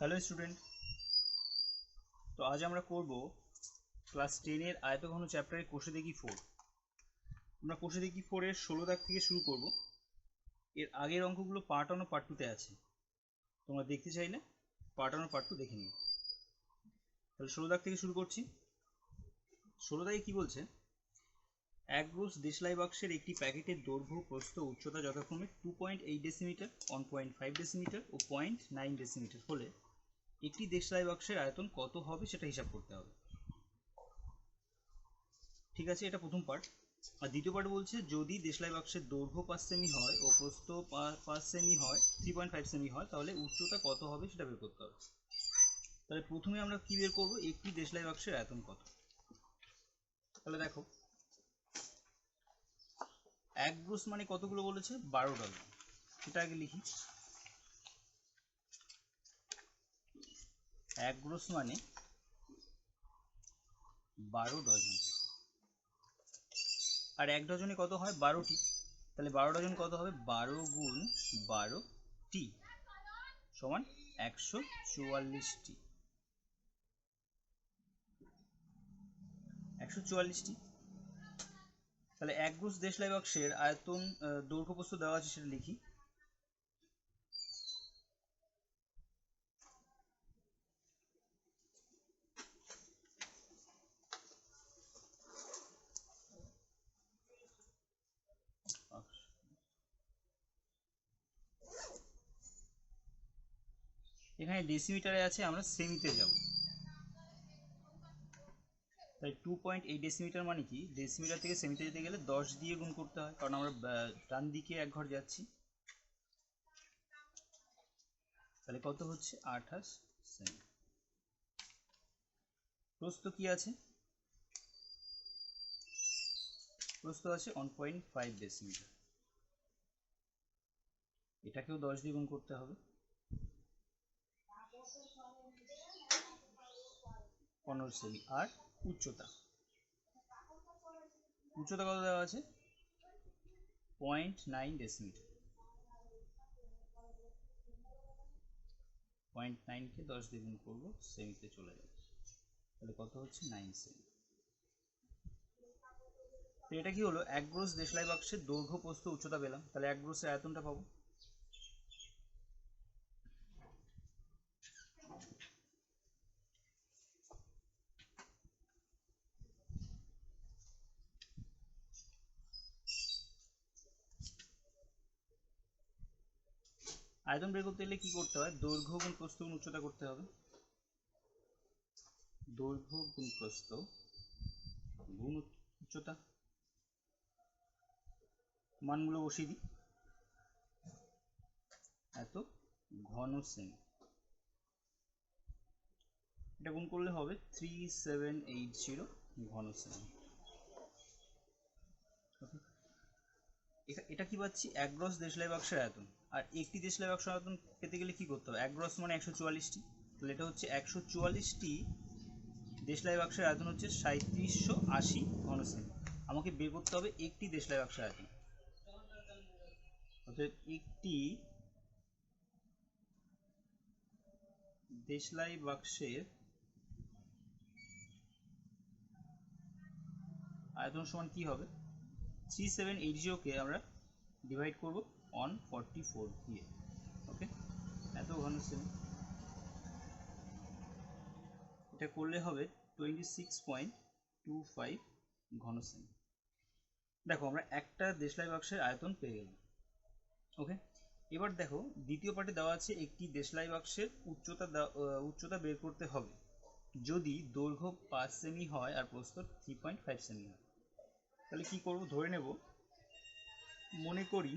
Hello student, তো আজ আমরা করব ক্লাস 10 এর আয়তঘন চ্যাপ্টারের কোষে দেখি 4। আমরা কোষে দেখি 4 এর 16 দাগ থেকে শুরু করব। এর আগের অঙ্কগুলো পার্ট 1 ও পার্ট 2 তে আছে, তোমরা দেখতে চাইলে পার্ট 1 ও পার্ট 2 দেখে নিও। তাহলে 16 দাগ থেকে শুরু করছি। 16 দাগে কি বলছে? এক ব্রুস দেশলাই বাক্সের একটি প্যাকেটের দৈর্ঘ্য, প্রস্থ, উচ্চতা যথাক্রমে 2.8 ডেসিমিটার, 1.5 ডেসিমিটার ও 0.9 ডেসিমিটার হলে একটি দেশলাই বাক্সের আয়তন কত হবে সেটা হিসাব করতে হবে। ঠিক আছে, এটা প্রথম পার্ট। আর দ্বিতীয় পার্ট বলছে যদি দেশলাই বাক্সের দৈর্ঘ্য 5 সেমি হয় ও প্রস্থ 5 সেমি হয়, 3.5 সেমি হয়, তাহলে উচ্চতা কত হবে সেটা বের করতে হবে। তাহলে প্রথমে আমরা কি বের করব? একটি দেশলাই বাক্সের আয়তন কত। তাহলে দেখো, এক ব্রুস মানে কতগুলো বলেছে? 12 ডজন। এটা আগে লিখি। এক ব্রুস মানে 12 ডজন। আর এক ডজনে কত হয়? 12টি। তাহলে 12 ডজন কত হবে? 12 গুণ 12টি সমান 144টি। 144টি। তাহলে এক ব্রুস দেশলাই বাক্সের আয়তন, দৈর্ঘ্য প্রস্থ দেওয়া আছে, সেটা লিখি। এখানে ডেসিমিটারে আছে, আমরা সেমিতে যাব। তাই 2.8 ডেসিমিটার মানে কি? ডেসিমিটার থেকে সেমিতে যেতে গেলে 10 দিয়ে গুণ করতে হয়, কারণ আমরা ডান দিকে এক ঘর যাচ্ছি। তাহলে কত হচ্ছে? 28 সেমি। প্রস্থ কি আছে? প্রস্থ আছে 1.5 ডেসিমিটার। এটাকেও 10 দিয়ে গুণ করতে হবে। 15 সেমি। আর উচ্চতা, উচ্চতা কত দেওয়া আছে? 0.9 ডেসিমিটার। 0.9 কে 10 দিয়ে গুণ করবো, সেমিতে চলে যাবে। তাহলে কত হচ্ছে? 9 সেমি। তো এটা কি হলো? এক ব্রুস দেশলাই বাক্সের দৈর্ঘ্য, প্রস্থ, উচ্চতা পেলাম। তাহলে এক ব্রুসের আয়তনটা পাবো। আয়তন বের করতে গেলে কি করতে হয়? দৈর্ঘ্য গুণ প্রস্থ গুণ উচ্চতা করতে হবে। দৈর্ঘ্য গুণ প্রস্থ গুণ উচ্চতা। মানগুলো বসিয়ে দিই। এত ঘন সেমি। এটা গুণ করলে হবে 3780 ঘন সেমি। এটা কি পাচ্ছি? এক গ্রস দেশলাই বাক্সের আয়তন। আর একটি দেশলাই বাক্সের আয়তন পেতে গেলে কি করতে হবে? এক গ্রস মানে 144টি। তাহলে এটা হচ্ছে 144টি দেশলাই বাক্সের আয়তন হচ্ছে 3780 ঘন সেমি। আমাকে বের করতে হবে একটি দেশলাই বাক্সের আয়তন। অর্থাৎ একটি দেশলাই বাক্সের আয়তন সমান কি হবে? 3780 কে আমরা ডিভাইড করব 144 দিয়ে। ওকে, এত ঘন সেমি। এটা করলে হবে 26.25 ঘন সেমি। দেখো, আমরা একটা দেশলাই বাক্সের আয়তন পেয়ে গেলাম। ওকে, এবার দেখো দ্বিতীয় পার্টে দেওয়া আছে একটি দেশলাই বাক্সের উচ্চতা বের করতে হবে যদি দৈর্ঘ্য 5 সেমি হয় আর প্রস্থ 3.5 সেমি হয়। তাহলে কি করব? ধরে নেব, মনে করি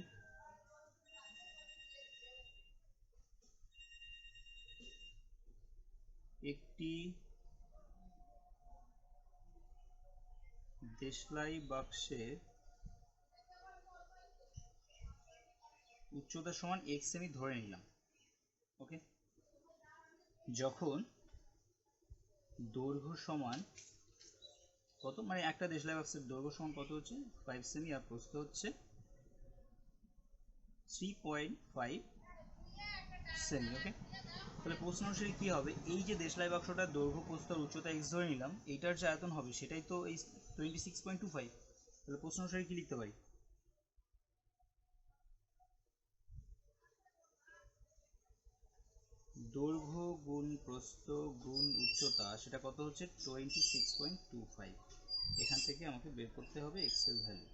একটি দেশলাই বাক্সের উচ্চতা সমান 1 সেমি ধরে নিলাম। ওকে, যখন দৈর্ঘ্য সমান কত, মানে একটা দেশলাই বাক্সের দৈর্ঘ্য সমান কত হচ্ছে? 5 সেমি আর প্রস্থ হচ্ছে 3.5 সেমি। ওকে, তাহলে প্রশ্ন অনুসারে কি হবে, এই যে দেশলাই বাক্সটার দৈর্ঘ্য প্রস্থ আর উচ্চতা x ধরে নিলাম, এইটার যে আয়তন হবে সেটাই তো এই 26.25। তাহলে প্রশ্ন অনুসারে কি লিখতে পারি, দৈর্ঘ্য গুণ প্রস্থ গুণ উচ্চতা, সেটা কত হচ্ছে 26.25। এখান থেকে আমাকে বের করতে হবে x এর ভ্যালু।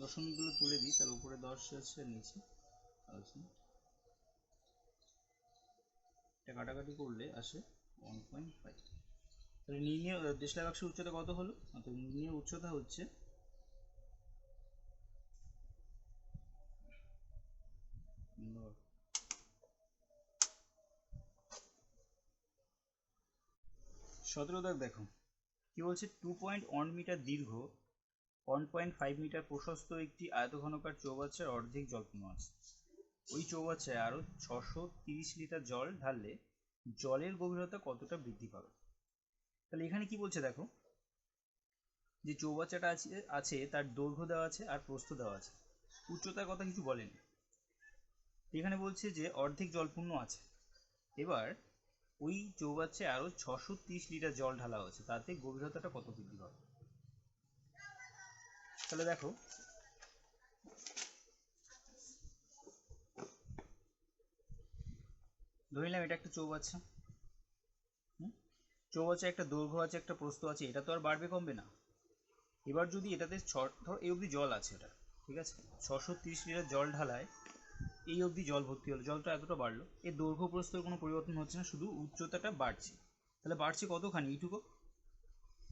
দশমিকগুলো তুলে দিই, তাহলে উপরে 10 আছে নিচে আছে, এটা কাটাকাটি করলে আসে 1.5। তাহলে নির্ণয় দেশলাই বাক্সের উচ্চতা কত হলো, অর্থাৎ নির্ণয় উচ্চতা হচ্ছে সতেরো দাগ দেখো কি বলছে, 2.1 মিটার দীর্ঘ 1.5 মিটার প্রশস্ত একটি আয়তঘনকার চৌবাচ্চার অর্ধেক জলপূর্ণ আছে। ওই চৌবাচ্চায় আরো 630 লিটার জল ঢাললে জলের গভীরতা কতটা বৃদ্ধি পাবে। তাহলে এখানে কি বলছে দেখো, যে চৌবাচ্চাটা আছে তার দৈর্ঘ্য দেওয়া আছে আর প্রস্থ দেওয়া আছে, উচ্চতার কথা কিছু বলেনি। এখানে বলছে যে অর্ধেক জলপূর্ণ আছে। এবার ওই চৌবাচ্চায় আরো 630 লিটার জল ঢালা হয়েছে, তাতে গভীরতাটা কত বৃদ্ধি পাবে। তাহলে দেখো ধরে নিলাম এটা একটা চৌবাচ্চা, চৌবাচ্চা একটা দৈর্ঘ্য আছে একটা প্রস্থ আছে, এটা তো আর বাড়বে কমবে না। এবার যদি এটাতে ধর এই অবধি জল আছে, এটা ঠিক আছে, 630 লিটার জল ঢালায় এই অবধি জল ভর্তি হলো, জলটা এতটা বাড়লো, এর দৈর্ঘ্য প্রস্থের কোনো পরিবর্তন হচ্ছে না, শুধু উচ্চতাটা বাড়ছে। তাহলে বাড়ছে কতখানি, এইটুকু।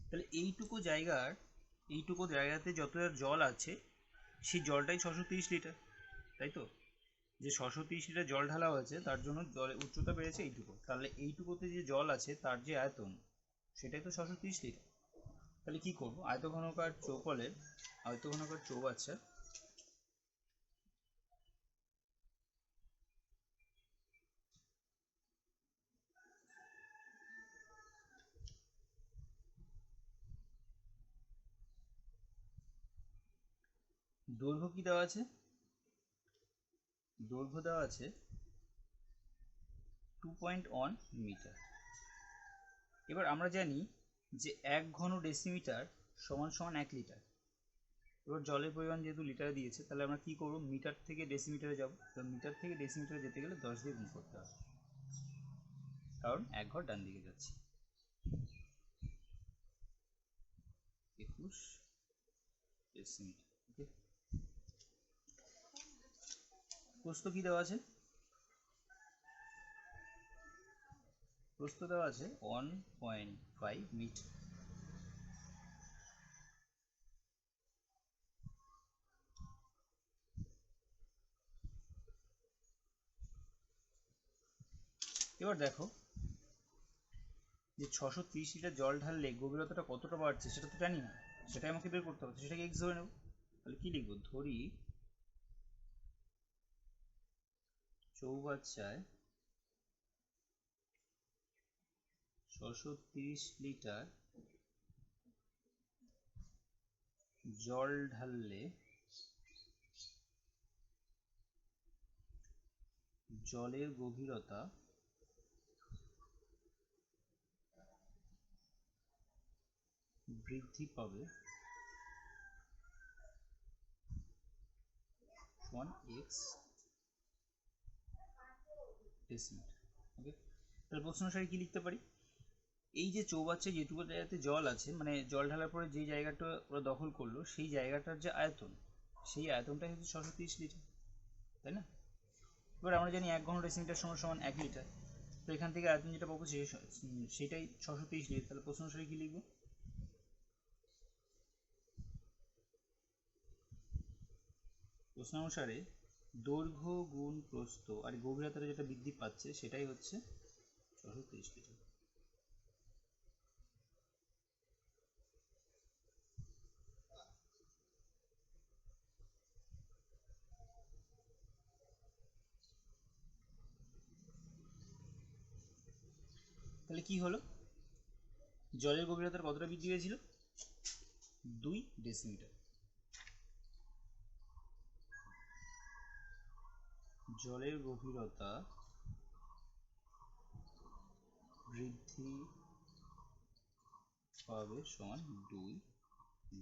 তাহলে এইটুকু জায়গাতে যত জল আছে সেই জলটাই 630 লিটার, তাই তো, যে 630 লিটার জল ঢালা হয়েছে তার জন্য জলের উচ্চতা বেড়েছে এইটুকু, তাহলে এইটুকুতে যে জল আছে তার যে আয়তন সেটাই তো 630 লিটার। তাহলে কি করব, আয়তঘনকার চৌবাচ্চা দৈর্ঘ্য কি দেওয়া আছে, দৈর্ঘ্য দেওয়া আছে 2.1 মিটার। এবার আমরা জানি যে 1 ঘন ডেসিমিটার সমান সমান 1 লিটার। এবার জলের পরিমাণ যেহেতু লিটারে দিয়েছে, তাহলে আমরা কি করব, মিটার থেকে ডেসিমিটারে যাব, তো মিটার থেকে ডেসিমিটারে যেতে গেলে 10 দিয়ে গুণ করতে হবে, কারণ 1 ঘর ডান দিকে যাচ্ছে। 21 ডেসিমিটার। ওকে, প্রস্থ কি দেওয়া আছে, প্রস্থ দেওয়া আছে 1.5 মিটার। এবার দেখো যে 630 লিটার জল ঢাললে গভীরতাটা কতটা বাড়ছে সেটা তো জানি না, সেটাই আমাকে বের করতে হবে, সেটাকে এক্স ধরে নেব। তাহলে কি লিখবো, ধরি চৌবাচ্চায় 630 লিটার জল ঢাললে জলের গভীরতা বৃদ্ধি পাবে সমান এক্স ডেসিমিটার। ওকে, তাহলে প্রশ্ন অনুসারে কি লিখতে পারি, এই যে চৌবাচ্চায় যেটুকু জায়গাতে জল আছে, মানে জল ঢালার পরে যে জায়গাটা ওরা দখল করলো সেই জায়গাটার যে আয়তন, সেই আয়তনটাই হচ্ছে 630 লিটার, তাই না। এবার আমরা জানি 1 ঘন ডেসিমিটার সমান সমান 1 লিটার, তো এখান থেকে আয়তন যেটা পাবো সেটাই 630 লিটার। তাহলে প্রশ্ন অনুসারে কি লিখবো, প্রশ্ন অনুসারে দৈর্ঘ্য গুণ প্রস্থ আর গভীরতাটা যেটা বৃদ্ধি পাচ্ছে সেটাই হচ্ছে 630 লিটার। তাহলে কি হলো, জলের গভীরতার কতটা বৃদ্ধি হয়েছিল, 2 ডেসিমিটার। জলের গভীরতা বৃদ্ধি পাবে সমান 2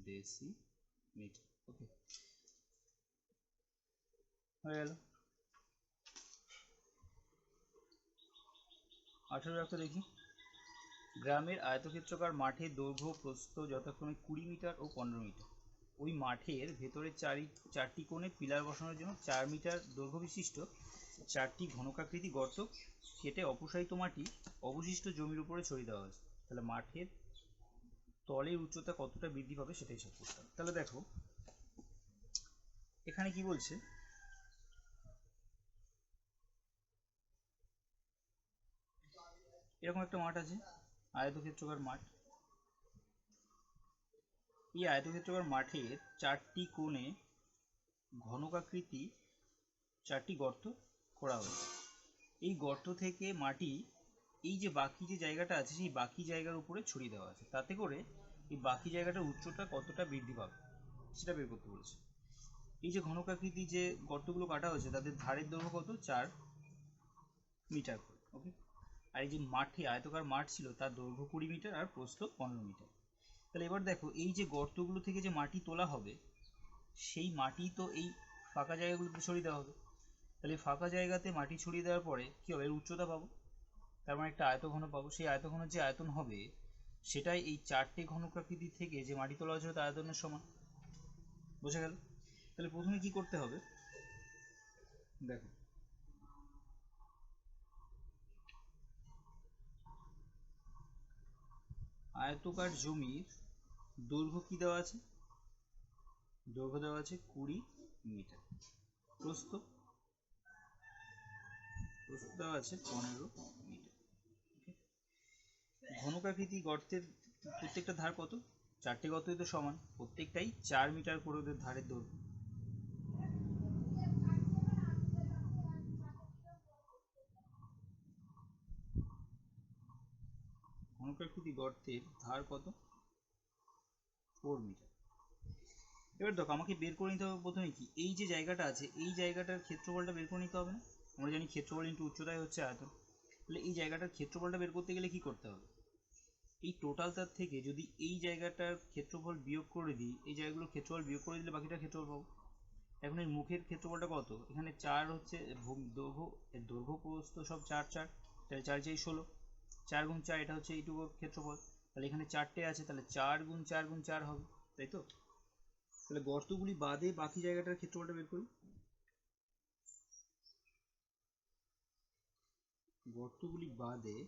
ডেসিমিটার। ওকে, হয়ে গেল। 18 একটা দেখি। গ্রামের আয়তক্ষেত্রাকার মাঠের দৈর্ঘ্য প্রস্থ যথাক্রমে 20 মিটার ও 15 মিটার। ওই মাঠের ভেতরে চারটি কোণে পিলার বসানোর জন্য 4 মিটার দৈর্ঘ্য বিশিষ্ট 4টি ঘনকাকৃতি গর্ত কেটে অপসারিত মাটি অবশিষ্ট জমির উপরে ছড়িয়ে দেওয়া হয়েছে। তাহলে মাঠের তলের উচ্চতা কতটা বৃদ্ধি পাবে সেটা হিসাব করতে হবে। তাহলে দেখো এখানে কি বলছে, এরকম একটা মাঠ আছে, আয়তক্ষেত্রাকার মাঠ। এই আয়তক্ষেত্রাকার মাঠের 4টি কোণে ঘনকাকৃতি 4টি গর্ত করা হয়েছে। এই গর্ত থেকে মাটি এই যে বাকি যে জায়গাটা আছে সেই বাকি জায়গার উপরে ছড়িয়ে দেওয়া আছে, তাতে করে এই বাকি জায়গাটার উচ্চতা কতটা বৃদ্ধি পাবে সেটা বের করতে বলেছে। এই যে ঘনকাকৃতি যে গর্তগুলো কাটা হয়েছে তাদের ধারের দৈর্ঘ্য কত, 4 মিটার করে। ওকে, আর এই যে মাঠে আয়তকার মাঠ ছিল তার দৈর্ঘ্য 20 মিটার আর প্রস্থ 15 মিটার। তাহলে এবার দেখো এই যে গর্তগুলো থেকে যে মাটি তোলা হবে সেই মাটি তো এই ফাঁকা জায়গাগুলোতে ছড়িয়ে দেওয়া হবে। তাহলে ফাঁকা জায়গাতে মাটি ছড়িয়ে দেওয়ার পরে কি হবে, এর উচ্চতা পাবো, তার মানে একটা আয়তঘন পাবো। সেই আয়তঘনের যে আয়তন হবে সেটাই এই 4টে ঘনকাকৃতি থেকে যে মাটি তোলা হয়েছিল তার আয়তনের সমান। বোঝা গেল? তাহলে প্রথমে কি করতে হবে দেখো, আয়তকার জমির দৈর্ঘ্য কি দেওয়া আছে, দৈর্ঘ্য দেওয়া আছে 20 মিটার, প্রস্থ দেওয়া আছে 15 মিটার। ঘনকাকৃতি গর্তের প্রত্যেকটা ধার কত, 4টে গর্তই তো সমান, প্রত্যেকটাই 4 মিটার করে ওদের ধারের দৈর্ঘ্য। ঘনকাকৃতি গর্তের ধার কত, 4 মিটার। এবার দেখো আমাকে বের করে নিতে হবে প্রথমে কি, এই যে জায়গাটা আছে এই জায়গাটার ক্ষেত্রফলটা বের করে নিতে হবে না? আমরা জানি ক্ষেত্রফল ইন্টু উচ্চতাই হচ্ছে আয়তন। তাহলে এই জায়গাটার ক্ষেত্রফলটা বের করতে গেলে কি করতে হবে, এই টোটালটার থেকে যদি এই জায়গাটার ক্ষেত্রফল বিয়োগ করে দিই, এই জায়গাগুলোর ক্ষেত্রফল বিয়োগ করে দিলে বাকিটা ক্ষেত্রফল পাবো। এখন এর মুখের ক্ষেত্রফলটা কত, এখানে 4 হচ্ছে দৈর্ঘ্য প্রস্থ সব 4 4, তাহলে 4 4 16, 4 গুণ 4 এটা হচ্ছে এইটুকুর ক্ষেত্রফল। তাহলে এখানে 4টে আছে, তাহলে 4 গুণ 4 গুণ 4 হবে, তাই তো? তাহলে গর্তগুলি বাদে বাকি জায়গাটার ক্ষেত্রফলটা বের করি। গর্তগুলি বাদে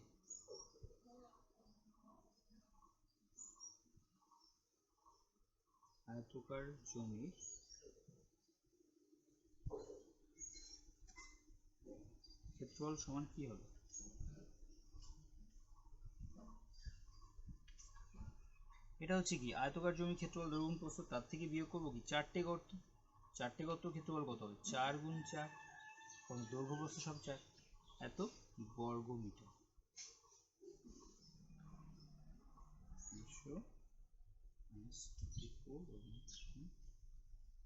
আয়তকার জমির ক্ষেত্রফল সমান কি হবে, এটা হচ্ছে কি আয়তকার জমির ক্ষেত্রফল দৈর্ঘ্য গুণ প্রস্থ, তার থেকে বিয়োগ করবো কি 4টে গর্ত, 4টে গর্ত ক্ষেত্রফল কত হবে, 4 গুণ 4, দৈর্ঘ্য প্রস্থ সব 4, এত বর্গ মিটার।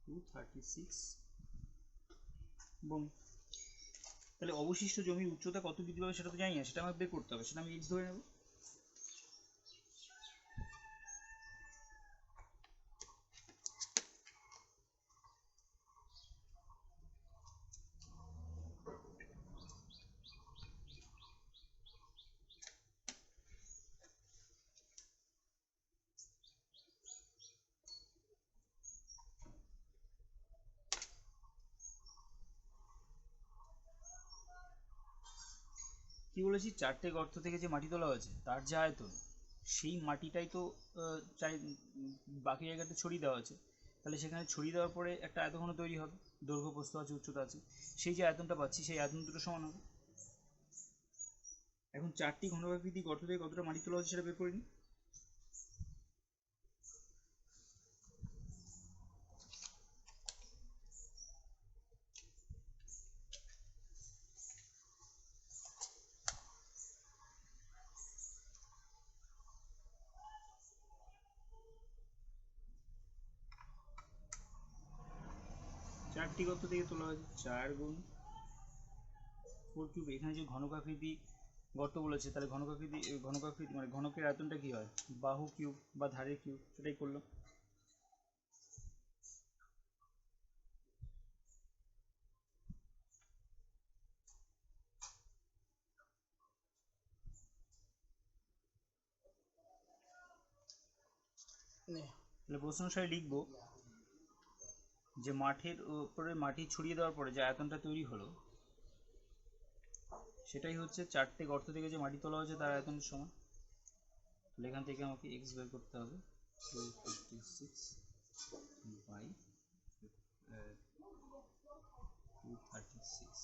236 বমি। তাহলে অবশিষ্ট জমির উচ্চতা কত বৃদ্ধি পাবে সেটা তো জানি না, সেটা আমাকে বের করতে হবে, সেটা আমি এক্স ধরে নেব। কি বলেছি, 4টে গর্ত থেকে যে মাটি তোলা হয়েছে তার যে আয়তন সেই মাটিটাই তো বাকি জায়গাতে ছড়িয়ে দেওয়া আছে। তাহলে সেখানে ছড়িয়ে দেওয়ার পরে একটা আয়তঘন তৈরি হবে, দৈর্ঘ্য প্রস্থ আছে উচ্চতা আছে, সেই যে আয়তনটা পাচ্ছি সেই আয়তন দুটো সমান হবে। এখন 4টি ঘনকাকৃতি গর্ত থেকে কতটা মাটি তোলা হচ্ছে সেটা বের করে নিই। চারটি গর্ত থেকে তোলা হয়েছে 4 গুণ 4 কিউব এখানে যে ঘনকাকৃতি গর্ত বলেছে, তাহলে ঘনকাকৃতি মানে ঘনকের আয়তনটা কি হয়, বাহু কিউব বা ধারের কিউব, সেটাই করলাম। তাহলে প্রশ্ন অনুসারে লিখবো যে মাঠের উপরে মাটি ছড়িয়ে দেওয়ার পরে যে আয়তনটা তৈরি হলো সেটাই হচ্ছে 4টে গর্ত থেকে যে মাটি তোলা হয়েছে তার আয়তনের সমান। তাহলে এখান থেকে আমাকে x বের করতে হবে, 256 বাই 236।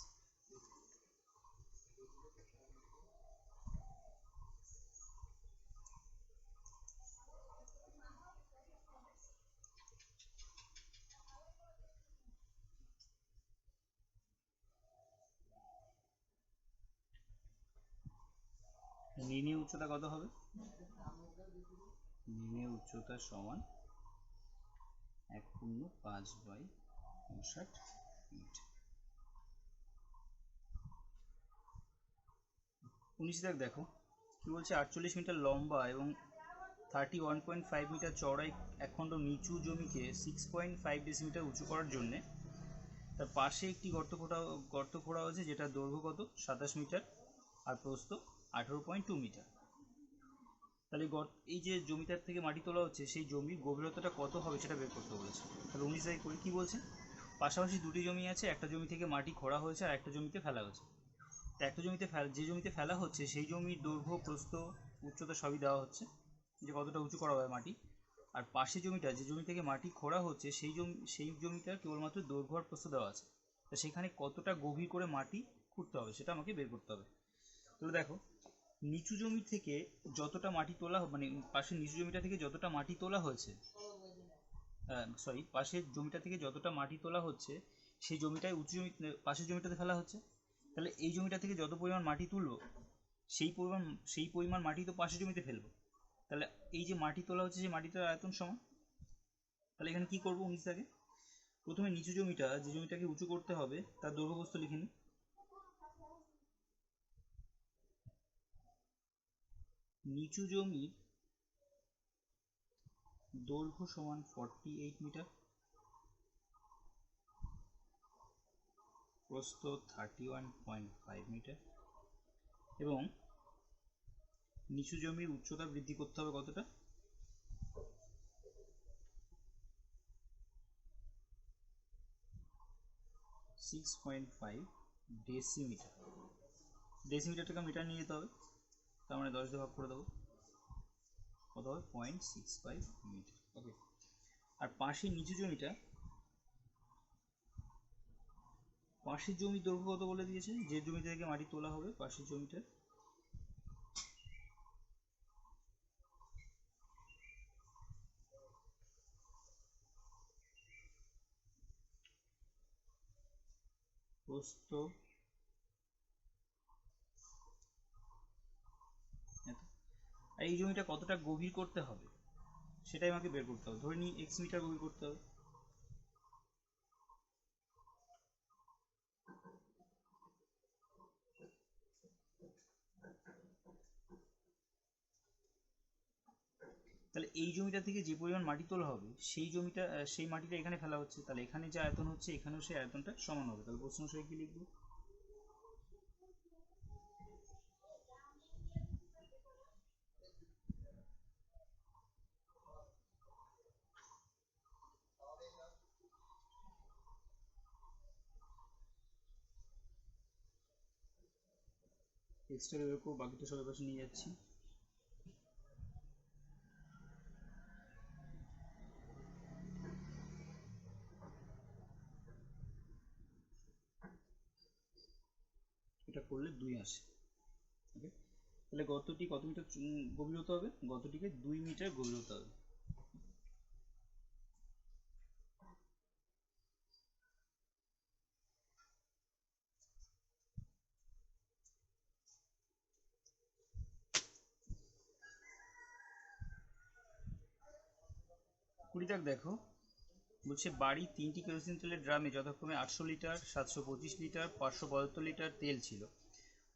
নির্ণীয় উচ্চতা কত হবে, নির্ণীয় উচ্চতা সমান 1.5 বাই 59 ফিট। 19 দাগ দেখো কি বলছে, 48 মিটার লম্বা এবং 31.5 মিটার চওড়ায় একখণ্ড নিচু জমিকে 6.5 ডেসিমিটার উঁচু করার জন্য তার পাশে একটি গর্ত খোঁড়া হয়েছে, যেটা দৈর্ঘ্য কত 27 মিটার আর প্রস্থ 18.2 মিটার। তাহলে এই যে জমিটার থেকে মাটি তোলা হচ্ছে সেই জমির গভীরতাটা কত হবে সেটা বের করতে বলেছে। তাহলে 19 দাগে করি, কি বলছে, পাশাপাশি দুটি জমি আছে, একটা জমি থেকে মাটি খোঁড়া হয়েছে আর একটা জমিতে ফেলা হয়েছে। তো একটা জমিতে যে জমিতে ফেলা হচ্ছে সেই জমির দৈর্ঘ্য প্রস্থ উচ্চতা সবই দেওয়া হচ্ছে, যে কতটা উঁচু করা হবে মাটি। আর পাশে জমিটা যে জমি থেকে মাটি খোঁড়া হচ্ছে সেই জমিটার কেবলমাত্র দৈর্ঘ্য আর প্রস্থ দেওয়া আছে, তো সেখানে কতটা গভীর করে মাটি খুঁড়তে হবে সেটা আমাকে বের করতে হবে। তাহলে দেখো নিচু জমি থেকে যতটা মাটি তোলা মানে পাশের নিচু জমিটা থেকে যতটা মাটি তোলা হয়েছে, পাশের জমিটা থেকে যতটা মাটি তোলা হচ্ছে সেই জমিটাই উঁচু জমি পাশের জমিটাতে ফেলা হচ্ছে। তাহলে এই জমিটা থেকে যত পরিমাণ মাটি তুলবো সেই পরিমাণ মাটি তো পাশের জমিতে ফেলবো। তাহলে এই যে মাটি তোলা হচ্ছে সেই মাটিটার আয়তন সমান। তাহলে এখানে কি করবো, 19 দাগে প্রথমে নিচু জমিটা যে জমিটাকে উঁচু করতে হবে তার দৈর্ঘ্য প্রস্থ লিখে নিই। নিচু জমির দৈর্ঘ্য সমান 48 মিটার, প্রস্থ 31.5 মিটার এবং নিচু জমির উচ্চতা বৃদ্ধি করতে হবে কতটা, 6.5 ডেসিমিটার। ডেসিমিটারটাকে মিটার নিয়ে যেতে হবে, তার মানে 10 দিয়ে ভাগ করে দেবো, কত হবে 0.65 মিটার। ওকে, আর পাশের নিচু জমিটা, পাশের জমির দৈর্ঘ্য কত বলে দিয়েছে, যে জমি থেকে মাটি তোলা হবে পাশের জমিটার প্রস্থ আর এই জমিটা কতটা গভীর করতে হবে সেটাই আমাকে বের করতে হবে। ধরে নিই x মিটার গভীর করতে হবে। তাহলে এই জমিটা থেকে যে পরিমাণ মাটি তোলা হবে সেই মাটিটা এখানে ফেলা হচ্ছে, তাহলে এখানে যে আয়তন হচ্ছে এখানেও সেই আয়তনটা সমান হবে। তাহলে প্রশ্ন অনুসারে কি লিখবো, এক্সট্রা বের করবো, বাকিটা সব পাশে নিয়ে যাচ্ছি। এটা করলে 2 আসে। ওকে, তাহলে গর্তটি কত মিটার গভীর হতে হবে, গর্তটিকে 2 মিটার গভীর হতে হবে। কুড়ি দাগ দেখো বলছে, বাড়ির 3টি কেরোসিন তেলের ড্রামে যথাক্রমে 800 লিটার, 725 লিটার, 575 লিটার তেল ছিল।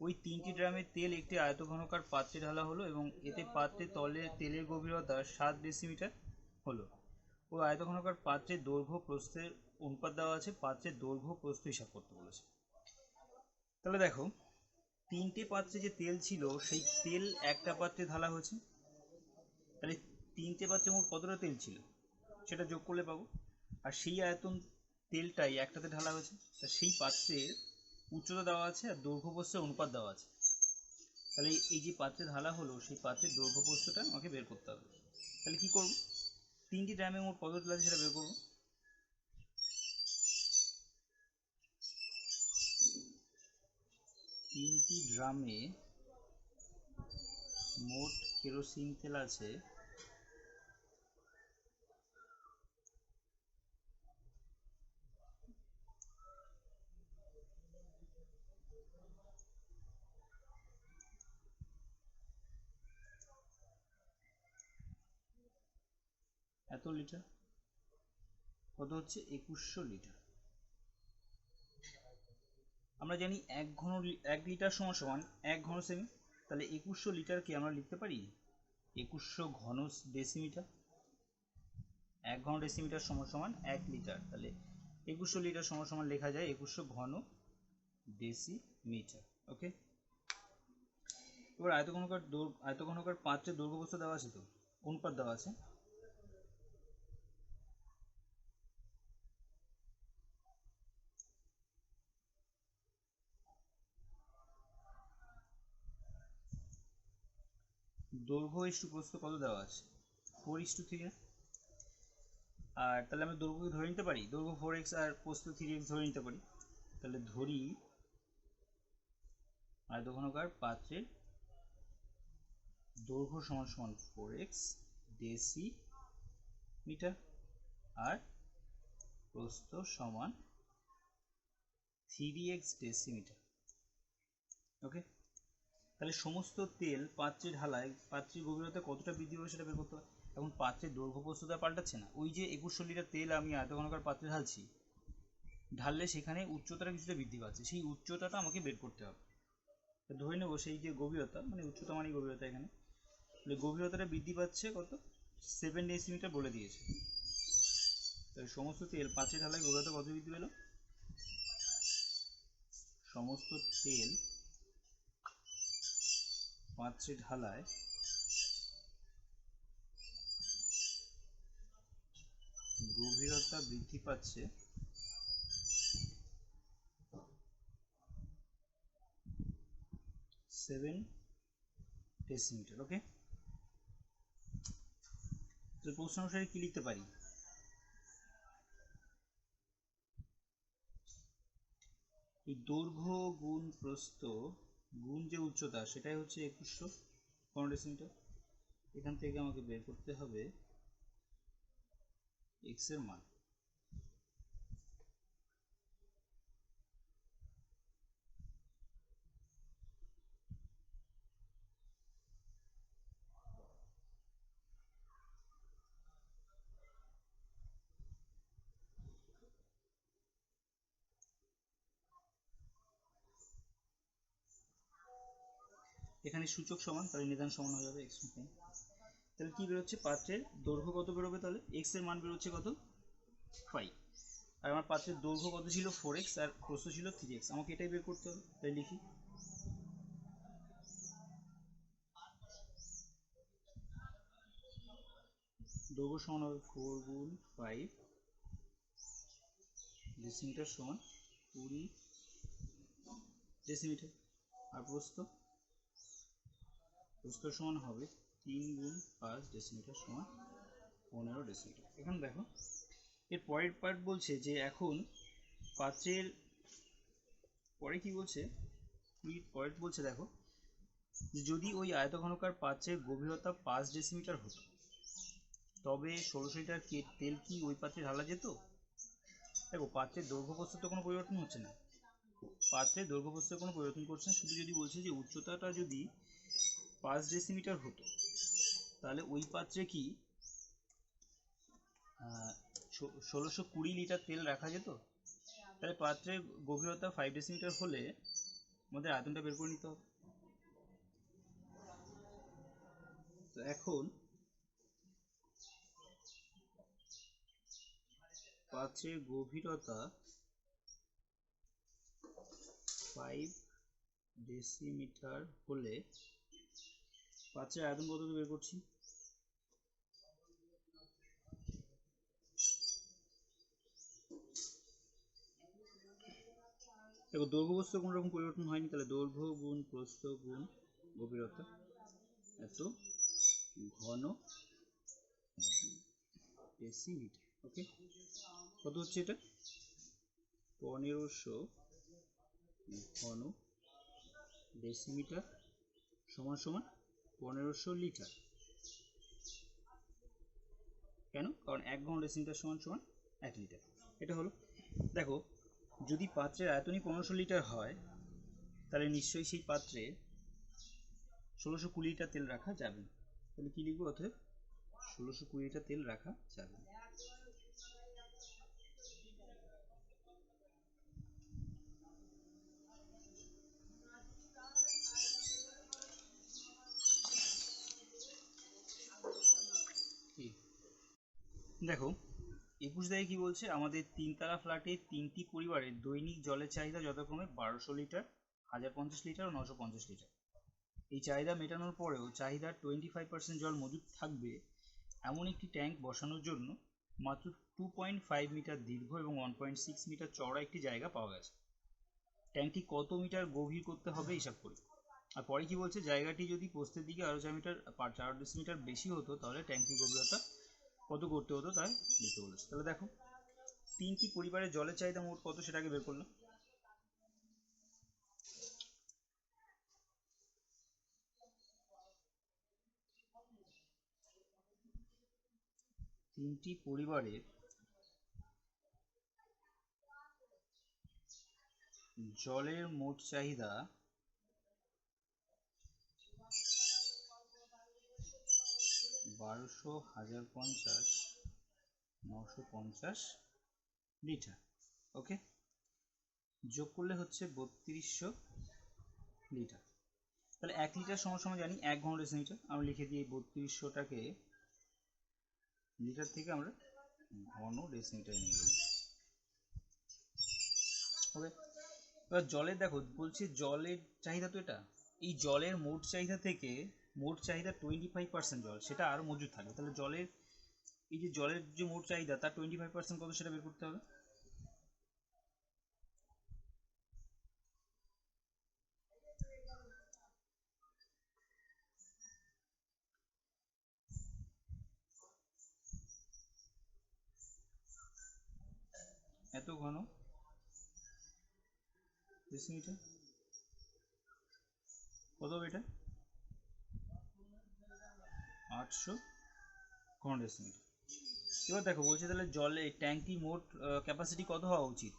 ওই 3টি ড্রামের তেল একটি আয়তঘনকার পাত্রে ঢালা হলো এবং এতে পাত্রের তলে তেলের গভীরতা 7 ডেসিমিটার হলো। ওই আয়তঘনকার পাত্রের দৈর্ঘ্য প্রস্থের অনুপাত দেওয়া আছে, পাত্রের দৈর্ঘ্য প্রস্থ হিসাব করতে বলেছে। তাহলে দেখো 3টে পাত্রে যে তেল ছিল সেই তেল একটা পাত্রে ঢালা হয়েছে, তাহলে 3টে পাত্রে মোট কতটা তেল ছিল সেটা যোগ করলে পাবো। আর সেই আয়তন তেলটাই একটাতে ঢালা হয়েছে, তা সেই পাত্রের উচ্চতা দেওয়া আছে আর দৈর্ঘ্য প্রস্থের অনুপাত দেওয়া আছে। তাহলে এই যে পাত্রে ঢালা হলো সেই পাত্রের দৈর্ঘ্য প্রস্থটা আমাকে বের করতে হবে। তাহলে কি করব, 3টি ড্রামে মোট কত তেল আছে সেটা বের করবো। 3টি ড্রামে মোট কেরোসিন তেল আছে এত লিটার, কত হচ্ছে 2100 লিটার। আমরা জানি 1 লিটার সমান সমান 1 ঘন সেমি, তাহলে 2100 লিটারকে আমরা লিখতে পারি 2100 ঘন ডেসিমিটার। 1 ঘন ডেসিমিটার সমান সমান 1 লিটার, তাহলে 2100 লিটার সমান সমান লেখা যায় 2100 ঘন ডেসিমিটার। ওকে, এবার আয়তঘনকার পাত্রের দৈর্ঘ্য প্রস্থ দেওয়া আছে, তো অনুপাত দেওয়া আছে। দৈর্ঘ্য ইস্টু প্রস্থ কত দেওয়া আছে 4:3। আর তাহলে আমরা দৈর্ঘ্যকে ধরে নিতে পারি, দৈর্ঘ্য 4x আর প্রস্থ 3x ধরে নিতে পারি। তাহলে ধরি আয়তঘনকার পাত্রের দৈর্ঘ্য সমান সমান 4x ডেসিমিটার আর প্রস্থ সমান 3x ডেসিমিটার। ওকে, তাহলে সমস্ত তেল পাত্রে ঢালায় পাত্রের গভীরতা কতটা বৃদ্ধি পাবে সেটা বের করতে হবে। এখন পাত্রের দৈর্ঘ্য প্রস্থটা পাল্টাচ্ছে না, ওই যে 2100 লিটার তেল আমি আয়তঘনকার পাত্রে ঢালছি, ঢাললে সেখানে উচ্চতাটা কিছুটা বৃদ্ধি পাচ্ছে, সেই উচ্চতাটা আমাকে বের করতে হবে। ধরে নেবো সেই যে গভীরতা, মানে উচ্চতা মানে গভীরতা, এখানে গভীরতাটা বৃদ্ধি পাচ্ছে কত 7 ডেসিমিটার বলে দিয়েছে। তাহলে সমস্ত তেল পাত্রে ঢালায় গভীরতা কত বৃদ্ধি পেল, সমস্ত তেল পাত্রে ঢালায় গভীরতা বৃদ্ধি পাচ্ছে 7 ডেসিমিটার। ওকে, তো প্রশ্ন অনুসারে কি লিখতে পারি, এই দৈর্ঘ্য গুণ প্রস্থ গুণ যে উচ্চতা সেটাই হচ্ছে 2100 ঘন ডেসিমিটার। এখান থেকে আমাকে বের করতে হবে x এর মান। এখানে সূচক সমান, তাহলে নিদান সমান হয়ে যাবে x। তাহলে কি বেরোচ্ছে, পাত্রের দৈর্ঘ্য কত বেরোবে, তাহলে x এর মান বেরোচ্ছে কত 5, আর আমার পাত্রের দৈর্ঘ্য কত ছিল 4x আর প্রস্থ ছিল 3x, আমাকে এটাই বের করতে হবে। তাই লিখি দৈর্ঘ্য সমান হবে 4 গুণ 5 ডেসিমিটার সমান 20 ডেসিমিটার, আর প্রস্থ সমান হবে 3 গুণ 5 ডেসিমিটার সমান 15 ডেসিমিটার। এখন দেখো এর পরের পার্ট বলছে যে এখন পাত্রের পরে কি বলছে, পরের বলছে দেখো যদি ওই আয়তঘনকার পাত্রের গভীরতা 5 ডেসিমিটার হতো তবে 1600 লিটার তেল কি ওই পাত্রে ঢালা যেত। দেখো পাত্রের দৈর্ঘ্য প্রস্থ তো কোনো পরিবর্তন হচ্ছে না, পাত্রের দৈর্ঘ্য প্রস্থের কোনো পরিবর্তন করছে না, শুধু যদি বলছে যে উচ্চতাটা যদি 5 ডেসিমিটার হতো তাহলে ওই পাত্রে কি 1620 লিটার তেল রাখা যেত। তাহলে পাত্রের গভীরতা 5 ডেসিমিটার হলে আমাদের আয়তনটা বের করে নিতে হবে। তো এখন পাত্রের গভীরতা 5 ডেসিমিটার হলে পাত্রের আয়তন কত বের করছি। দেখো দৈর্ঘ্য প্রস্থ কোনো রকম পরিবর্তন হয়নি, তাহলে দৈর্ঘ্য গুণ প্রস্থ গুণ গভীরতা এত ঘন ডেসিমিটার। ওকে, কত হচ্ছে এটা? 1500 ঘন ডেসিমিটার সমান সমান 1500 লিটার। কেন? কারণ 1 ঘন ডেসিমিটার সমান সমান 1 লিটার। এটা হলো, দেখো যদি পাত্রের আয়তনই 1500 লিটার হয় তাহলে নিশ্চয়ই সেই পাত্রে 1620 লিটার তেল রাখা যাবে না। তাহলে কি লিখবো? অতএব 1620 লিটার তেল রাখা যাবে না। দেখো 21 দাগে কি বলছে, আমাদের 3তলা ফ্ল্যাটে 3টি পরিবারের দৈনিক জলের চাহিদা যথাক্রমে 1200 লিটার, 1050 লিটার ও 950 লিটার। এই চাহিদা মেটানোর পরেও চাহিদার 25% জল মজুদ থাকবে এমন একটি ট্যাঙ্ক বসানোর জন্য মাত্র 2.5 মিটার দীর্ঘ এবং 1.6 মিটার চওড়া একটি জায়গা পাওয়া গেছে। ট্যাঙ্কটি কত মিটার গভীর করতে হবে হিসাব করি। আর পরে কি বলছে, জায়গাটি যদি প্রস্থের দিকে আরো 4 ডেসিমিটার বেশি হতো তাহলে ট্যাঙ্কির গভীরতা কত করতে হতো তাই লিখতে বলেছে। তাহলে দেখো 3টি পরিবারের জলের চাহিদা মোট কত সেটাকে বের করলাম। তিনটি পরিবারের জলের মোট চাহিদা 1200, 1050, 950 লিটার। ওকে, যোগ করলে হচ্ছে 3200 লিটার। তাহলে 1 লিটার সমান সমান জানি 1 ঘন ডেসিমিটার। আমরা লিখে দিই 3200টাকে লিটার থেকে আমরা ঘন ডেসিমিটার নিয়ে গেলাম। ওকে, এবার জলের দেখো বলছে জলের চাহিদা, তো এটা এই জলের মোট চাহিদা থেকে মোট চাহিদা 25% জল সেটা আরো মজুদ থাকবে। তাহলে জলের এই যে জলের যে মোট চাহিদা তার 25% কত সেটা বের করতে হবে। এত ঘন ডেসিমিটার কত হবে? এটা 800 ঘন ডেসিমিটার। এবার দেখো বলছে তাহলে জলে ট্যাঙ্কটির মোট ক্যাপাসিটি কত হওয়া উচিত?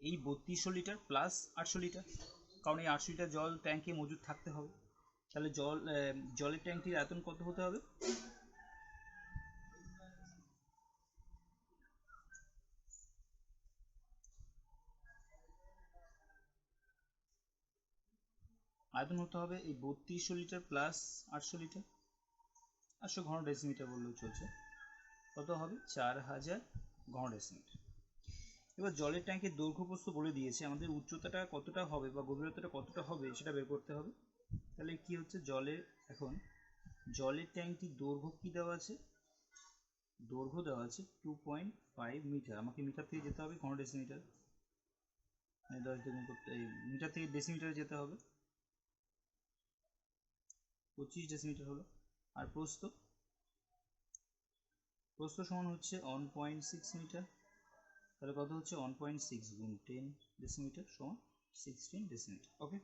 এই 3200 লিটার প্লাস 800 লিটার, কারণ এই 800 লিটার জল ট্যাঙ্কে মজুদ থাকতে হবে। তাহলে জলের ট্যাঙ্কটির আয়তন কত হতে হবে? আয়তন হতে হবে এই 3200 লিটার প্লাস 800 লিটার, 800 ঘন ডেসিমিটার বললেও চলছে। কত হবে? 4000 ঘন ডেসিমিটার। এবার জলের ট্যাঙ্কের দৈর্ঘ্য প্রস্থ বলে দিয়েছে, আমাদের উচ্চতাটা কতটা হবে বা গভীরতাটা কতটা হবে সেটা বের করতে হবে। তাহলে কি হচ্ছে, এখন জলের ট্যাঙ্কটির দৈর্ঘ্য কি দেওয়া আছে? দৈর্ঘ্য দেওয়া আছে 2.5 মিটার। আমাকে মিটার থেকে যেতে হবে ঘন ডেসিমিটার, মিটার থেকে ডেসিমিটারে যেতে হবে। 25 ডেসিমিটার হলো। আর প্রস্থ সমান হচ্ছে 1.6 মিটার। তাহলে কত হচ্ছে? 1.6 গুণ 10 ডেসিমিটার সমান 16 ডেসিমিটার। ওকে,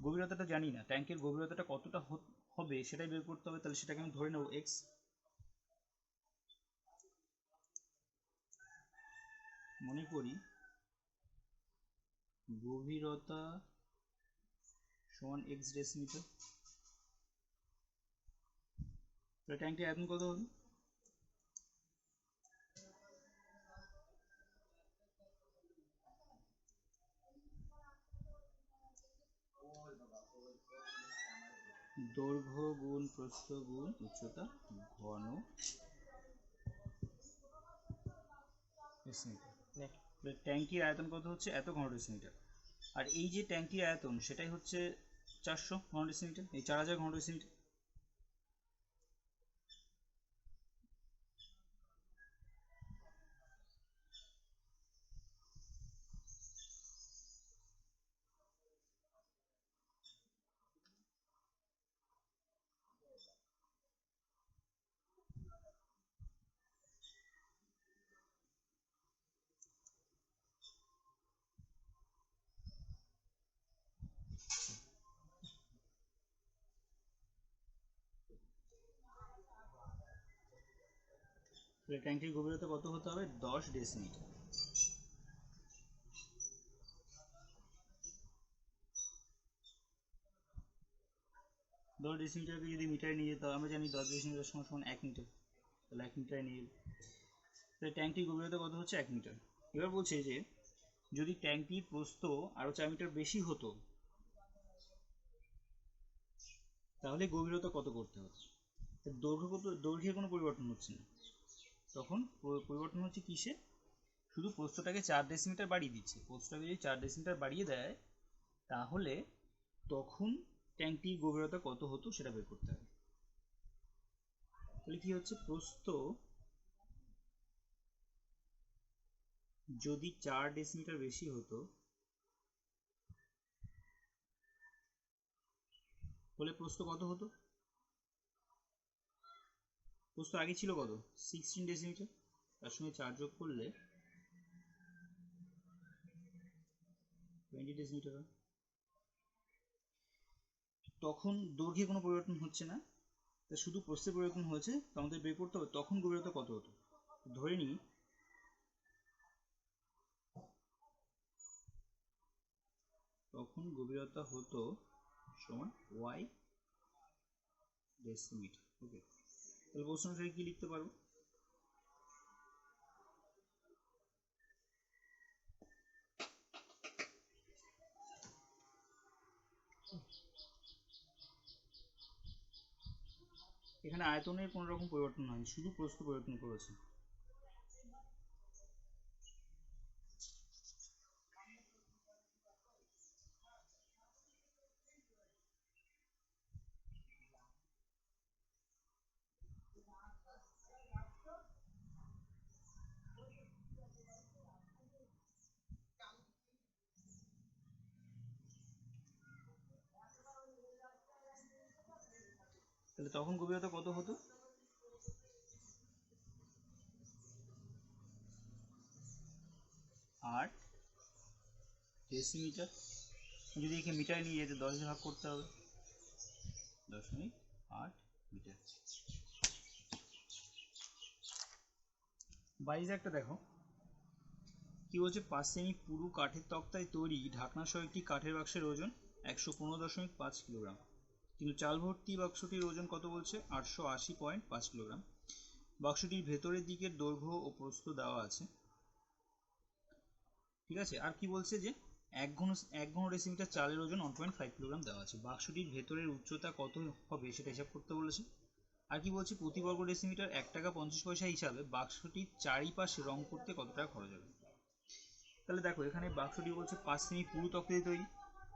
গভীরতাটা জানি না, ট্যাঙ্কের গভীরতাটা কতটা হবে সেটাই বের করতে হবে। তাহলে সেটাকে আমি ধরে নেব x। মনে করি গভীরতা সমান x ডেসিমিটার। তাহলে ট্যাঙ্কটির আয়তন কত হবে? দৈর্ঘ্য গুণ প্রস্থ গুণ উচ্চতা ঘন ডেসিমিটার। ট্যাঙ্কির আয়তন কত হচ্ছে? এত ঘন ডেসিমিটার। আর এই যে ট্যাঙ্কির আয়তন সেটাই হচ্ছে 400 ঘন ডেসিমিটার, এই 4000 ঘন ডেসিমিটার। ট্যাঙ্কির গভীরতা কত হতে হবে? 10 ডেসিমিটার। দশ ডেসিমিটারকে যদি মিটারে নিয়ে যেতে হয়, আমরা জানি 10 ডেসিমিটার সমান 1 মিটার, তাহলে 1 মিটারে নিয়ে তাহলে ট্যাঙ্কির গভীরতা কত হচ্ছে? 1 মিটার। এবার বলছে যে যদি ট্যাঙ্কির প্রস্থ আরো 4 মিটার বেশি হতো তাহলে গভীরতা কত করতে হতো? দৈর্ঘ্যে কোনো পরিবর্তন হচ্ছে না, তখন পরিবর্তন হচ্ছে কিসে? শুধু প্রস্থটাকে 4 ডেসিমিটার বাড়িয়ে দিচ্ছে। প্রস্থটাকে যদি 4 ডেসিমিটার বাড়িয়ে দেয় তাহলে তখন ট্যাঙ্কটির গভীরতা কত হতো সেটা বের করতে হবে। তাহলে কি হচ্ছে? প্রস্থ যদি 4 ডেসিমিটার বেশি হতো তাহলে প্রস্থ কত হতো? প্রস্থ আগে ছিল কত? 16 ডেসিমিটার, তার সঙ্গে 4 যোগ করলে 20 ডেসিমিটার হয়। তখন দৈর্ঘ্যে কোনো পরিবর্তন হচ্ছে না, তা শুধু প্রস্থে পরিবর্তন হয়েছে, তো আমাদের বের করতে হবে তখন গভীরতা কত হতো। ধরে নিই তখন গভীরতা হতো সমান y ডেসিমিটার। ওকে, তাহলে প্রশ্ন অনুসারে কি লিখতে পারবো? এখানে আয়তনের কোনো রকম পরিবর্তন হয়নি, শুধু প্রস্থ পরিবর্তন করেছে। তাহলে তখন গভীরতা কত হতো? 8 ডেসিমিটার। যদি একে মিটারে নিয়ে যেতে 10 দিয়ে ভাগ করতে হবে, 0.8 মিটার। 22 একটা দেখো কি বলছে? 5 সেমি পুরু কাঠের তক্তায় তৈরি ঢাকনা সহ একটি কাঠের বাক্সের ওজন 115.5 কিলোগ্রাম, কিন্তু চাল ভর্তি বাক্সটির ওজন কত বলছে? 880.5 কিলোগ্রাম। বাক্সটির ভেতরের দিকের দৈর্ঘ্য ও প্রস্থ দেওয়া আছে, ঠিক আছে। আর কি বলছে যে এক ঘন ডেসিমিটার চালের ওজন 1.5 কিলোগ্রাম দেওয়া আছে। বাক্সটির ভেতরের উচ্চতা কত হবে সেটা হিসাব করতে বলেছে। আর কি বলছে? প্রতি বর্গ ডেসিমিটার 1 টাকা 50 পয়সা হিসাবে বাক্সটির চারিপাশে রং করতে কত টাকা খরচ হবে। তাহলে দেখো এখানে বাক্সটি বলছে 5 সেমি পুরু তক্তা দিয়ে তৈরি,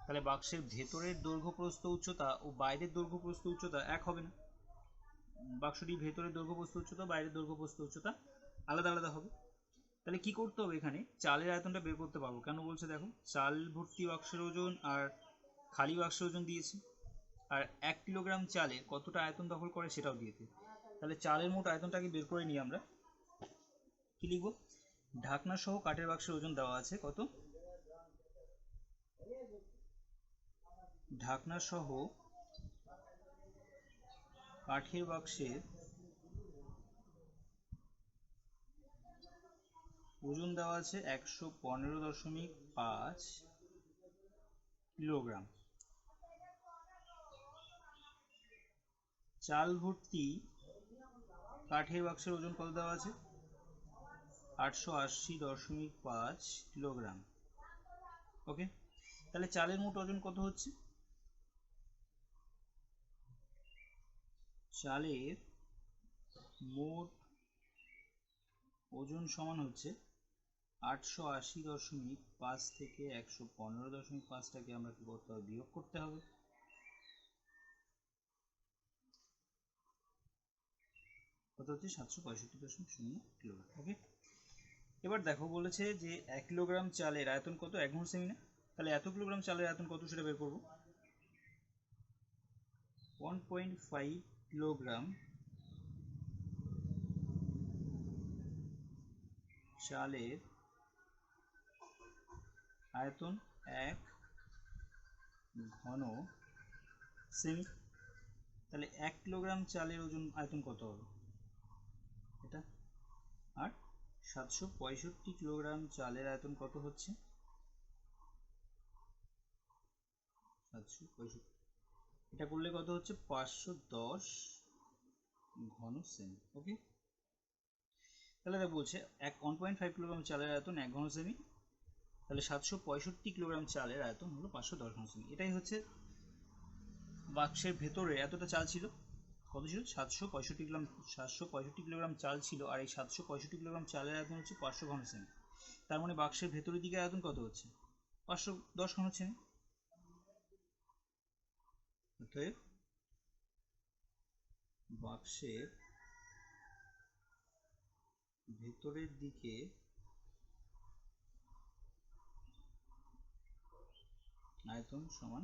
তাহলে বাক্সের ভেতরের দৈর্ঘ্য প্রস্থ উচ্চতা ও বাইরের দৈর্ঘ্য প্রস্থ উচ্চতা এক হবে না। বাক্সটির ভেতরের দৈর্ঘ্য প্রস্থ উচ্চতা, বাইরের দৈর্ঘ্য প্রস্থ উচ্চতা আলাদা আলাদা হবে। তাহলে কি করতে হবে? এখানে চালের আয়তনটা বের করতে পারবো। কেন বলছে? দেখো চাল ভর্তি বাক্সের ওজন আর খালি বাক্সের ওজন দিয়েছে, আর 1 কিলোগ্রাম চালে কতটা আয়তন দখল করে সেটাও দিয়েছে। তাহলে চালের মোট আয়তনটাকে বের করে নিই আমরা। কি লিখবো? ঢাকনা সহ কাঠের বাক্সের ওজন দেওয়া আছে কত? ঢাকনা সহ কাঠের বাক্সের ওজন দেওয়া আছে 115.5 কিলোগ্রাম। চাল ভর্তি কাঠের বাক্সের ওজন কত দেওয়া আছে? 880.5 কিলোগ্রাম। ওকে, তাহলে চালের মোট ওজন কত হচ্ছে? চালের মোট ওজন সমান হচ্ছে 880.5 থেকে 115.5টাকে আমরা কি করতে হবে, বিয়োগ করতে হবে। কত হচ্ছে 765.0 কিলোগ্রাম। ওকে, এবার দেখো বলেছে যে 1 কিলোগ্রাম চালের আয়তন কত, 1 ঘন সেমি না, তাহলে এত কিলোগ্রাম চালের আয়তন কত সেটা বের করব। 1.5 কিলোগ্রাম চালের আয়তন 1 ঘন সেমি, তাহলে 1 কিলোগ্রাম চালের ওজন আয়তন কত হবে এটা, আর 765 কিলোগ্রাম চালের আয়তন কত হচ্ছে, 765, এটা করলে কত হচ্ছে 510 ঘন সেমি। ওকে, তাহলে দেখ বলছে 1.5 কিলোগ্রাম চালের আয়তন 1 ঘন সেমি, তাহলে 765 কিলোগ্রাম চালের আয়তন হলো 510 ঘন সেমি। এটাই হচ্ছে বাক্সের ভেতরে এতটা চাল ছিল, কত ছিল 765 কিলোগ্রাম চাল ছিল, আর এই 765 কিলোগ্রাম চালের আয়তন হচ্ছে 500 ঘন সেমি। তার মানে বাক্সের ভেতরের দিকে আয়তন কত হচ্ছে 510 ঘন সেমি। অতএব বাক্সের ভেতরের দিকে আয়তন সমান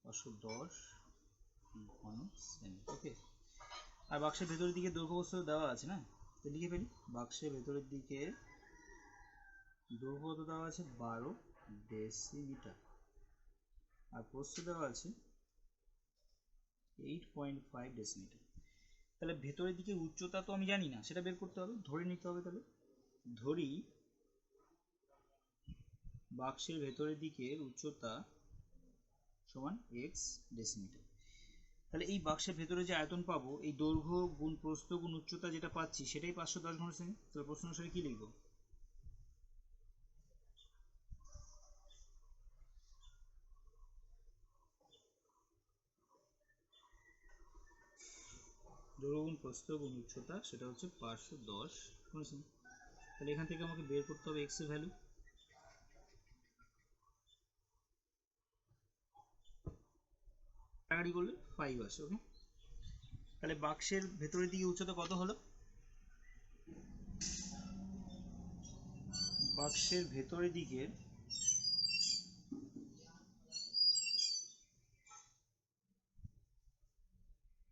510 ঘন সেমি। ওকে, আর বাক্সের ভেতরের দিকে দৈর্ঘ্য প্রস্থ দেওয়া আছে না, তো লিখে ফেলি। বাক্সের ভেতরের দিকে দৈর্ঘ্য দেওয়া আছে 12 ডেসিমিটার, আর প্রস্থ দেওয়া আছে 8.5 ডেসিমিটার। তাহলে ভেতরের দিকে উচ্চতা তো আমি জানি না, সেটা বের করতে হবে, ধরে নিতে হবে। তাহলে ধরি বাক্সের ভেতরের দিকের উচ্চতা সমান x ডেসিমিটার। তাহলে এই বাক্সের ভেতরে যে আয়তন পাবো, এই দৈর্ঘ্য গুণ প্রস্থ গুণ উচ্চতা যেটা পাচ্ছি সেটাই 510 ঘন সেমি। তাহলে প্রশ্ন অনুসারে কি লিখবো, দৈর্ঘ্য গুণ প্রস্থ গুণ উচ্চতা সেটা হচ্ছে 510 ঘন সেমি। তাহলে এখান থেকে আমাকে বের করতে হবে x এর ভ্যালু, কাটাকাটি করলে 5 আসে। ওকে, তাহলে বাক্সের ভেতরের দিকে উচ্চতা কত হলো, বাক্সের ভেতরের দিকে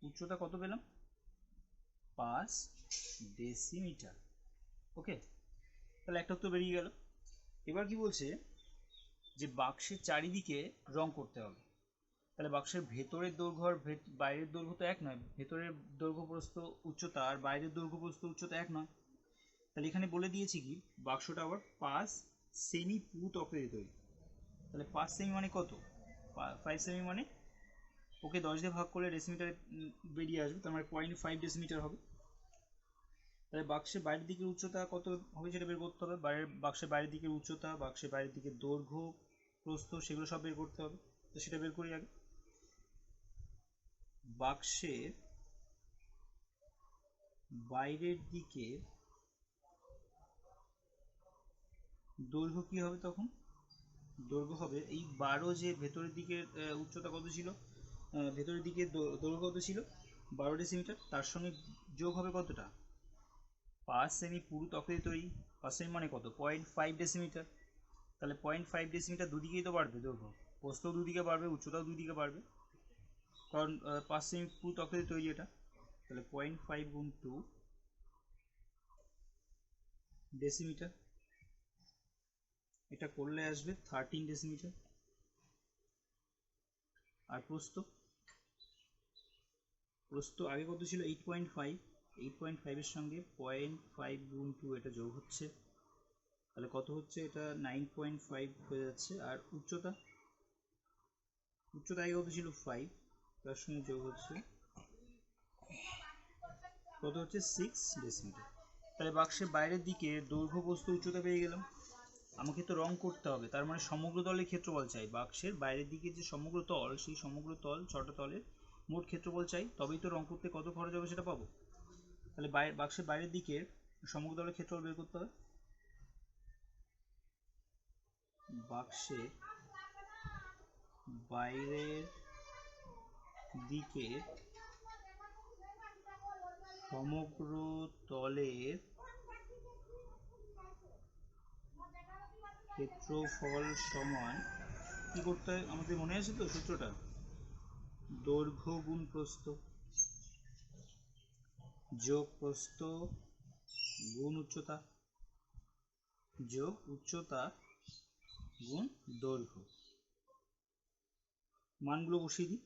উচ্চতা কত পেলাম, 5 ডেসিমিটার। ওকে, তাহলে একটা উত্তর বেরিয়ে গেল। এবার কি বলছে যে বাক্সের চারিদিকে রং করতে হবে। তাহলে বাক্সের ভেতরের দৈর্ঘ্য আর বাইরের দৈর্ঘ্য তো এক নয়, ভেতরের দৈর্ঘ্য প্রস্থ উচ্চতা আর বাইরের দৈর্ঘ্য প্রস্থ উচ্চতা এক নয়। তাহলে এখানে বলে দিয়েছি কি বাক্সটা আবার 5 সেমি পুরু তকরিতে তৈরি। তাহলে 5 সেমি মানে কত, 5 সেমি মানে ওকে 10 দিয়ে ভাগ করলে ডেসিমিটারে বেরিয়ে আসবে, তার মানে 0.5 ডেসিমিটার হবে। তাহলে বাক্সের বাইরের দিকের উচ্চতা কত হবে সেটা বের করতে হবে, বাক্সের বাইরের দিকের উচ্চতা, বাক্সের বাইরের দিকের দৈর্ঘ্য প্রস্থ সেগুলো সব বের করতে হবে। তো সেটা বের করি আগে। বাক্সের বাইরের দিকে দৈর্ঘ্য কি হবে, তখন দৈর্ঘ্য হবে এই 12, যে ভেতরের দিকে উচ্চতা কত ছিল, ভেতরের দিকে দৈর্ঘ্য কত ছিল 12 ডেসিমিটার, তার সঙ্গে যোগ হবে কতটা 5 সেমি পুরু তকরিতে তৈরি। 5 সেমি মানে কত 0.5 ডেসিমিটার। তাহলে 0.5 ডেসিমিটার দুদিকেই তো বাড়বে, দৈর্ঘ্য প্রস্থও দুদিকে বাড়বে, উচ্চতাও দুদিকে বাড়বে, কারণ 5 সেমি পুরু তকরিতে তৈরি এটা। তাহলে 0.5 গুণ 2 ডেসিমিটার, এটা করলে আসবে 13 ডেসিমিটার। আর প্রস্থ আগে কত ছিল 8.5, 8.5 এর সঙ্গে 0.5 গুণ 2 এটা যোগ হচ্ছে, তাহলে কত হচ্ছে এটা 9.5 হয়ে যাচ্ছে। আর উচ্চতা আগে কত ছিল 5, তার সঙ্গে যোগ হচ্ছে কত হচ্ছে 6 ডেসিমিটার। তাহলে বাক্সের বাইরের দিকে দৈর্ঘ্য প্রস্থ উচ্চতা পেয়ে গেলাম। আমাকে তো রং করতে হবে, তার মানে সমগ্র তলের ক্ষেত্রফল চাই। বাক্সের বাইরের দিকে যে সমগ্র তল, সেই সমগ্র তল 6টা তলের মোট ক্ষেত্রফল চাই, তবেই তো রং করতে কত খরচ হবে সেটা পাবো। তাহলে বাক্সের বাইরের দিকের সমগ্র দলের ক্ষেত্রফল বের করতে হবে। বাক্সের বাইরের দিকে সমগ্র তলের ক্ষেত্রফল সমান কি করতে হয় আমাদের মনে আছে তো সূত্রটা, দৈর্ঘ্য গুণ প্রস্থ যোগ প্রস্থ গুণ উচ্চতা যোগ উচ্চতা গুণ দৈর্ঘ্য। মানগুলো বসিয়ে দিই।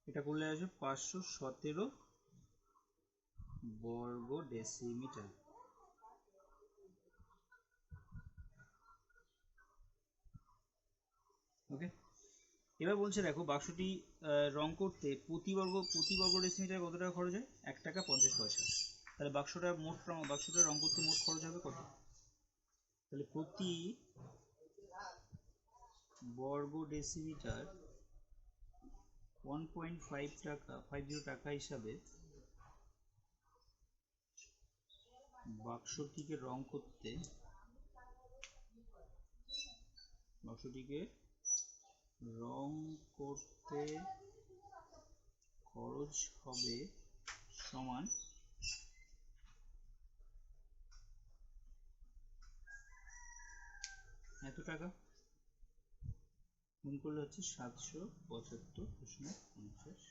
এটা করলে আসবে 517 বর্গ ডেসিমিটার। ওকে, এবার বলছে দেখো বাক্সটি রং করতে প্রতি বর্গ ডেসিমিটার কত টাকা খরচ হয়? 1 টাকা 50 পয়সা। তাহলে বাক্সটা রং করতে মোট খরচ হবে কত? তাহলে প্রতি বর্গ ডেসিমিটার 1.5 টাকা 50 টাকা হিসাবে বাক্সটিকে রং করতে খরচ হবে সমান এত টাকা, গুণ করলে হচ্ছে 775.50।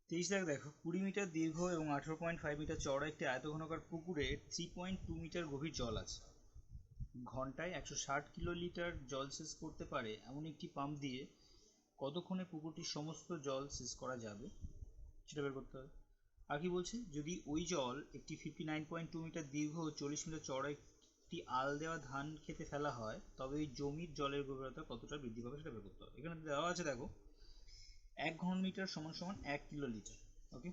23 দাগ দেখো, 20 মিটার দীর্ঘ এবং 18.5 মিটার চওড়া একটি আয়তঘনকার পুকুরে 3.2 মিটার গভীর জল আছে। ঘন্টায় 160 কিলোলিটার জল সেচ করতে পারে এমন একটি পাম্প দিয়ে কতক্ষণে পুকুরটির সমস্ত জল সেচ করা যাবে সেটা বের করতে হবে। আর কি বলছে, যদি ওই জল একটি 59.2 মিটার দীর্ঘ ও 40 মিটার চওড়া একটি আল দেওয়া ধান খেতে ফেলা হয়, তবে ওই জমির জলের গভীরতা কতটা বৃদ্ধি পাবে সেটা বের করতে হবে। এখানে দেওয়া আছে দেখো 1 ঘনমিটার সমান সমান 1 কিলোলিটার। ওকে,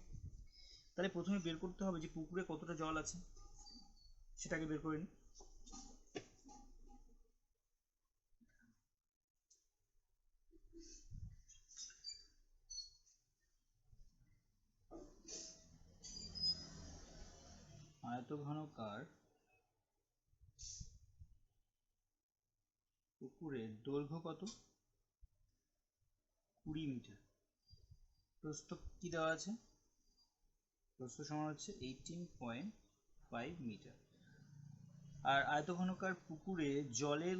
তাহলে প্রথমে বের করতে হবে যে পুকুরে কতটা জল আছে সেটাকে বের করে নিই। আয়তঘনকার পুকুরের দৈর্ঘ্য কত? 20 মিটার। প্রস্থ কি দেওয়া আছে? প্রস্থ সমান হচ্ছে 18.5 মিটার। আর আয়তঘনকার পুকুরে জলের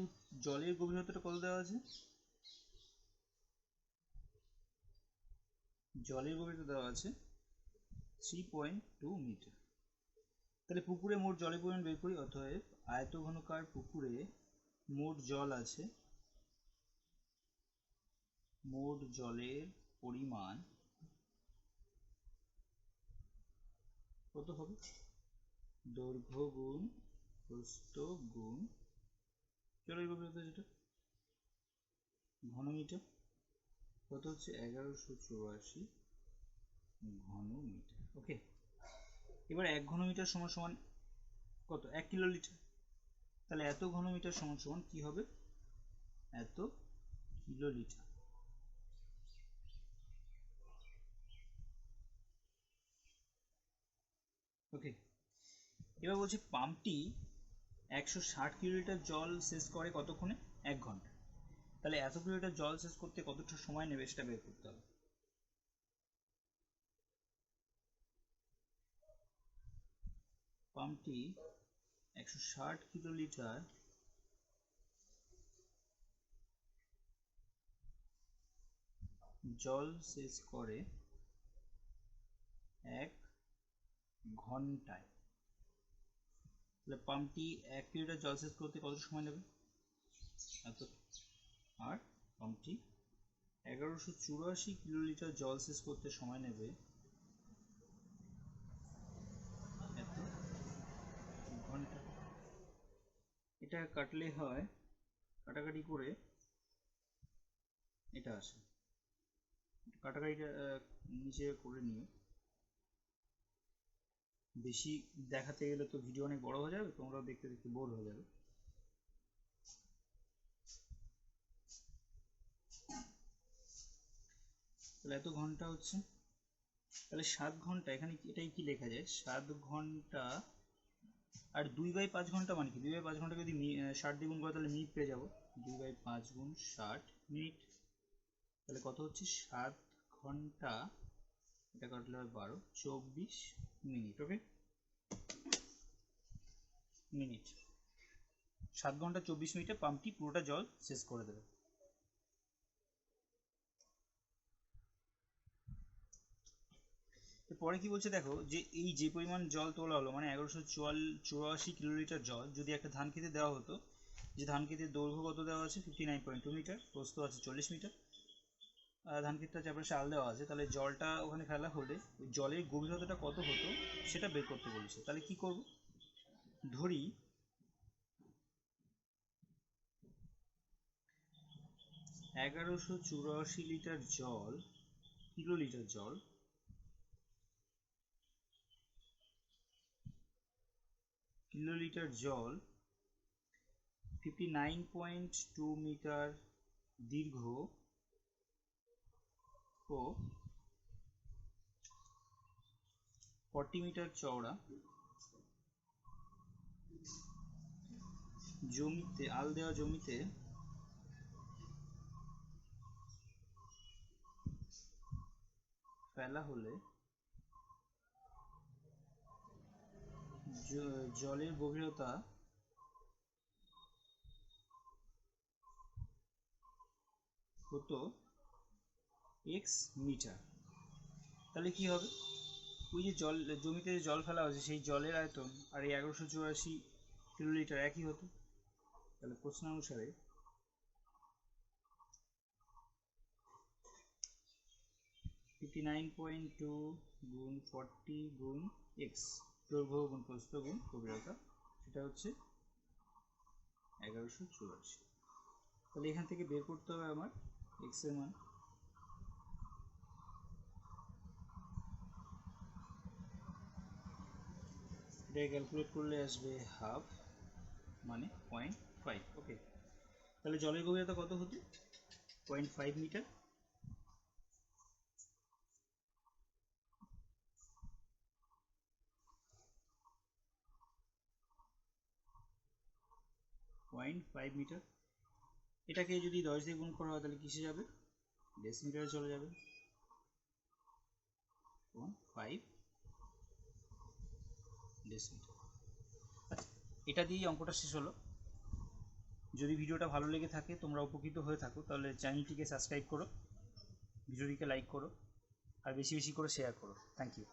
গভীরতাটা কত দেওয়া আছে? জলের গভীরতা দেওয়া আছে 3.2 মিটার। তাহলে পুকুরে মোট জলের পরিমাণ বের করি। অতএব আয়তঘনকার পুকুরে মোট জল আছে, মোট জলের পরিমাণ কত হবে? দৈর্ঘ্য গুণ প্রস্থ গুণ জলের গভীরতা যেটা ঘনমিটার, কত হচ্ছে 1184 ঘনমিটার। ওকে, এবার 1 ঘনমিটার সমান সমান কত? 1 কিলোলিটার। তাহলে এত ঘনমিটার সমান সমান কি হবে? এত কিলোলিটার। ওকে, এবার বলছি পাম্পটি 160 কিলোলিটার জল সেচ করে কতক্ষণে? 1 ঘন্টা। তাহলে এত কিলোলিটার জল সেচ করতে কতটা সময় নেবে সেটা বের করতে হবে। পাম্পটি 160 কিলোলিটার জল সেচ করে 1 ঘন্টায়। তাহলে পাম্পটি 1 কিলোলিটার জল সেচ করতে কত সময় নেবে? এত। আর পাম্পটি 1184 কিলোলিটার জল সেচ করতে সময় নেবে এত ঘন্টা। এটা কাটলে হয়, কাটাকাটি করে এটা আসে, কাটাকাটিটা নিচে করে নিও। বেশি দেখাতে গেলে তো ভিডিও অনেক বড় হয়ে যাবে, তোমরাও দেখতে দেখতে বোর হয়ে যাবে। তাহলে এত ঘন্টা হচ্ছে, তাহলে 7 ঘন্টা, এখানে এটাই কি লেখা যায়, 7 ঘন্টা আর 2/5 ঘন্টা মানে কি, 2/5 ঘন্টা যদি 60 দিয়ে গুণ করো তাহলে মিনিট পেয়ে যাবো। 2/5 গুণ 60 মিনিট, তাহলে কত হচ্ছে 7 ঘন্টা, এটা কাটলে হয় 12, 24 মিনিট। ওকে, মিনিট 7 ঘন্টা 24 মিনিটে পাম্পটি পুরোটা জল শেষ করে দেবে। পরে কি বলছে দেখো, যে এই যে পরিমাণ জল তোলা হলো মানে 1184 কিলোলিটার জল যদি একটা ধান খেতে দেওয়া হতো, যে ধান খেতের দৈর্ঘ্য কত দেওয়া আছে 59.2 মিটার, প্রস্থ আছে 40 মিটার, ধান ক্ষেতটা চারপাশে আল দেওয়া আছে, তাহলে জলটা ওখানে ফেলা হলে ওই জলের গভীরতাটা কত হতো সেটা বের করতে বলেছে। তাহলে কি করব, ধরি 1184 লিটার জল, কিলোলিটার জল, কিলোলিটার জল 59.2 মিটার দীর্ঘ ও 40 মিটার চওড়া জমিতে, আল দেওয়া জমিতে ফেলা হলে জলের গভীরতা হতো x মিটার। তাহলে কি হবে, ওই যে জল জমিতে যে জল ফেলা হয়েছে সেই জলের আয়তন আর এই 1184 কিলোলিটার একই হতো। তাহলে প্রশ্ন অনুসারে 59.2 গুণ 40 গুণ x, দৈর্ঘ্য গুণ প্রস্থ গুণ গভীরতা, সেটা হচ্ছে 1184। তাহলে এখান থেকে বের করতে হবে আমার x এর মান, এটা ক্যালকুলেট করলে আসবে হাফ মানে 0.5। ওকে, তাহলে জলের গভীরতা কত হতো 0.5 মিটার, 0.5 মিটার। এটাকে যদি 10 দিয়ে গুণ করা হয় তাহলে কিসে যাবে, ডেসিমিটারে চলে যাবে, 5 ডেসিমিটার। আচ্ছা, এটা দিয়েই অঙ্কটা শেষ হলো। যদি ভিডিওটা ভালো লেগে থাকে, তোমরা উপকৃত হয়ে থাকো, তাহলে চ্যানেলটিকে সাবস্ক্রাইব করো, ভিডিওটিকে লাইক করো আর বেশি বেশি করে শেয়ার করো। Thank you.